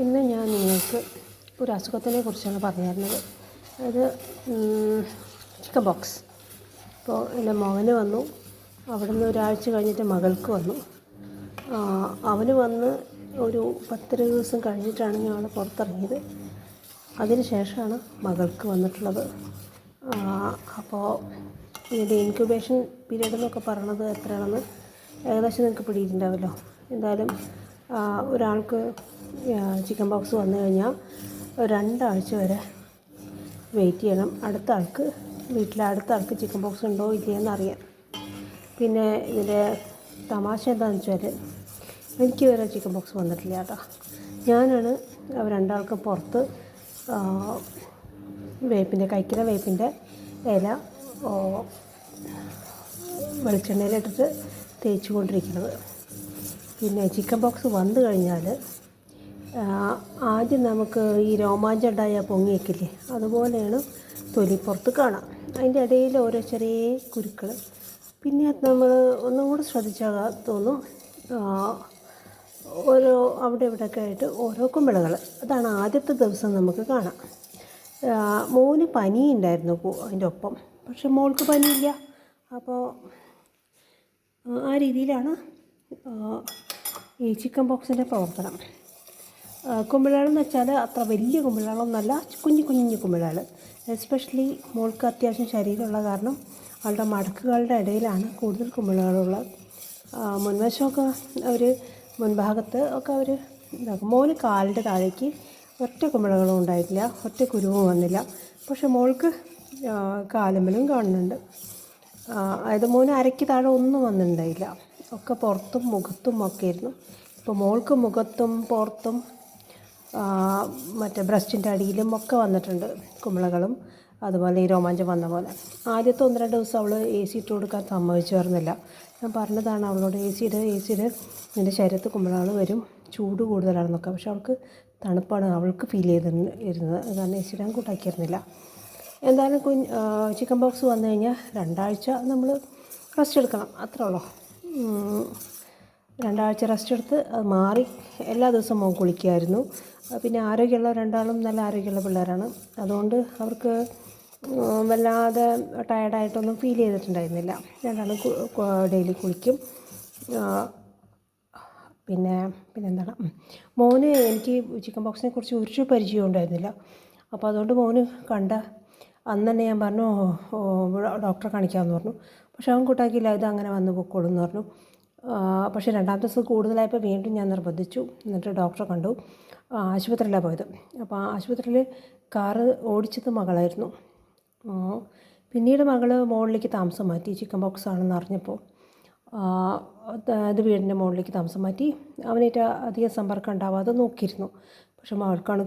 ഇന്ന് ഞാൻ നിങ്ങൾക്ക് ഒരു അസുഖത്തിനെ കുറിച്ചാണ് പറഞ്ഞു തരുന്നത്. അതായത് ചിക്കൻ ബോക്സ്. ഇപ്പോൾ എൻ്റെ മകന് വന്നു, അവിടുന്ന് ഒരാഴ്ച കഴിഞ്ഞിട്ട് മകൾക്ക് വന്നു. അവന് വന്ന് ഒരു 10 ദിവസം കഴിഞ്ഞിട്ടാണ് ഞങ്ങൾ പുറത്തിറങ്ങിയത്. അതിന് ശേഷമാണ് മകൾക്ക് വന്നിട്ടുള്ളത്. അപ്പോൾ ഇതിൻ്റെ ഇൻക്യുബേഷൻ പീരീഡ് എന്നൊക്കെ പറയണത് എത്രയാണെന്ന് ഏകദേശം നിങ്ങൾക്ക് പിടിയിട്ടുണ്ടാവുമല്ലോ. എന്തായാലും ഒരാൾക്ക് ചിക്കൻ ബോക്സ് വന്നു കഴിഞ്ഞാൽ 2 ആഴ്ച വരെ വെയിറ്റ് ചെയ്യണം വീട്ടിലെ അടുത്ത ആൾക്ക് ചിക്കൻ ബോക്സ് ഉണ്ടോ ഇല്ലയെന്ന് അറിയാൻ. പിന്നെ ഇതിൻ്റെ തമാശ എന്താണെന്ന് വെച്ചാൽ എനിക്ക് വരെ ചിക്കൻ ബോക്സ് വന്നിട്ടില്ല കേട്ടോ. ഞാനാണ് അവർ 2 ആൾക്കും പുറത്ത് കഴിക്കുന്ന വേപ്പിൻ്റെ ഇല വെളിച്ചെണ്ണയിലിട്ടിട്ട് തേച്ച് കൊണ്ടിരിക്കുന്നത്. പിന്നെ ചിക്കൻ ബോക്സ് വന്നു കഴിഞ്ഞാൽ ആദ്യം നമുക്ക് ഈ രോമാഞ്ചം ഉണ്ടായാൽ പൊങ്ങിയേക്കില്ലേ, അതുപോലെയാണ് തൊലിപ്പുറത്ത് കാണാം. അതിൻ്റെ ഇടയിൽ ഓരോ ചെറിയ കുരുക്കൾ. പിന്നെ നമ്മൾ ഒന്നും കൂടെ ശ്രദ്ധിച്ചാൽ തോന്നും ഓരോ അവിടെ ഇവിടെയൊക്കെ ആയിട്ട് ഓരോ കുമിളകൾ. അതാണ് ആദ്യത്തെ ദിവസം നമുക്ക് കാണാം. മോന് പനി ഉണ്ടായിരുന്നു അതിൻ്റെ ഒപ്പം, പക്ഷെ മോൾക്ക് പനിയില്ല. അപ്പോൾ ആ രീതിയിലാണ് ഈ ചിക്കൻ ബോക്സിൻ്റെ പ്രവർത്തനം. കുമിളകളെന്ന് വെച്ചാൽ അത്ര വലിയ കുമിളകളൊന്നുമല്ല, കുഞ്ഞു കുഞ്ഞു കുമിളകൾ. എസ്പെഷ്യലി മോൾക്ക് അത്യാവശ്യം ശരീരമുള്ള കാരണം അവളുടെ മടക്കുകളുടെ ഇടയിലാണ് കൂടുതൽ കുമിളകളുള്ളത്. മുൻവശമൊക്കെ മുൻഭാഗത്ത് ഒക്കെ അവർ ഇതാക്കും. മോന് കാലിൻ്റെ താഴേക്ക് ഒറ്റ കുമിളകളും ഉണ്ടായിട്ടില്ല, ഒറ്റ കുരുവും വന്നില്ല. പക്ഷെ മോൾക്ക് കാലുമ്മലും കാണുന്നുണ്ട്. അതായത് മോന് അരയ്ക്ക് താഴെ ഒന്നും വന്നിട്ടുണ്ടായില്ല, ഒക്കെ പുറത്തും മുഖത്തും ഒക്കെ ആയിരുന്നു. ഇപ്പോൾ മോൾക്ക് മുഖത്തും പുറത്തും മറ്റേ ബ്രസ്റ്റിൻ്റെ അടിയിലും ഒക്കെ വന്നിട്ടുണ്ട് കുമിളകളും, അതുപോലെ ഈ രോമാഞ്ചം വന്ന പോലെ. ആദ്യത്തെ 1-2 ദിവസം അവൾ AC ഇട്ട് കൊടുക്കാൻ സമ്മതിച്ചു വരുന്നില്ല. ഞാൻ പറഞ്ഞതാണ് അവളോട് AC ഇട് നിൻ്റെ ശരീരത്ത് കുമിളകൾ വരും, ചൂട് കൂടുതലാണെന്നൊക്കെ. പക്ഷെ അവൾക്ക് തണുപ്പാണ് അവൾക്ക് ഫീൽ ചെയ്തിരുന്നത്, കാരണം AC ഇടാൻ കൂട്ടാക്കിയിരുന്നില്ല. എന്തായാലും ചിക്കൻ ബോക്സ് വന്നു കഴിഞ്ഞാൽ 2 ആഴ്ച നമ്മൾ റെസ്റ്റ് എടുക്കണം, അത്രേ ഉള്ളൂ. 2 ആഴ്ച റെസ്റ്റ് എടുത്ത് അത് മാറി എല്ലാ ദിവസവും മോൻ കുളിക്കുമായിരുന്നു. പിന്നെ ആരോഗ്യമുള്ള 2 ആളും നല്ല ആരോഗ്യമുള്ള പിള്ളേരാണ്. അതുകൊണ്ട് അവർക്ക് വല്ലാതെ ടയർഡായിട്ടൊന്നും ഫീൽ ചെയ്തിട്ടുണ്ടായിരുന്നില്ല. 2 ആളും ഡെയിലി കുളിക്കും. പിന്നെന്താണ്, മോന് എനിക്ക് ചിക്കൻ ബോക്സിനെ കുറിച്ച് ഒരു പരിചയം ഉണ്ടായിരുന്നില്ല. അപ്പോൾ അതുകൊണ്ട് മോന് അന്ന് തന്നെ ഞാൻ പറഞ്ഞു ഡോക്ടറെ കാണിക്കാമെന്ന് പറഞ്ഞു. പക്ഷെ അവൻ കൂട്ടാക്കിയില്ല, ഇത് അങ്ങനെ വന്ന് പൊക്കോളും എന്ന് പറഞ്ഞു. പക്ഷേ 2-ാമത്തെ ദിവസം കൂടുതലായപ്പോൾ വീണ്ടും ഞാൻ നിർബന്ധിച്ചു. എന്നിട്ട് ഡോക്ടറെ കണ്ടു. ആശുപത്രിയിലാണ് പോയത്. അപ്പോൾ ആശുപത്രിയിൽ കാറ് ഓടിച്ചത് മകളായിരുന്നു. പിന്നീട് മകൾ മുകളിലേക്ക് താമസം മാറ്റി, ചിക്കൻ ബോക്സ് ആണെന്ന് അറിഞ്ഞപ്പോൾ. ഇത് വീടിൻ്റെ മുകളിലേക്ക് താമസം മാറ്റി. അവനായിട്ട് അധികം സമ്പർക്കം ഉണ്ടാവാതെ നോക്കിയിരുന്നു. പക്ഷെ മകൾക്കാണ്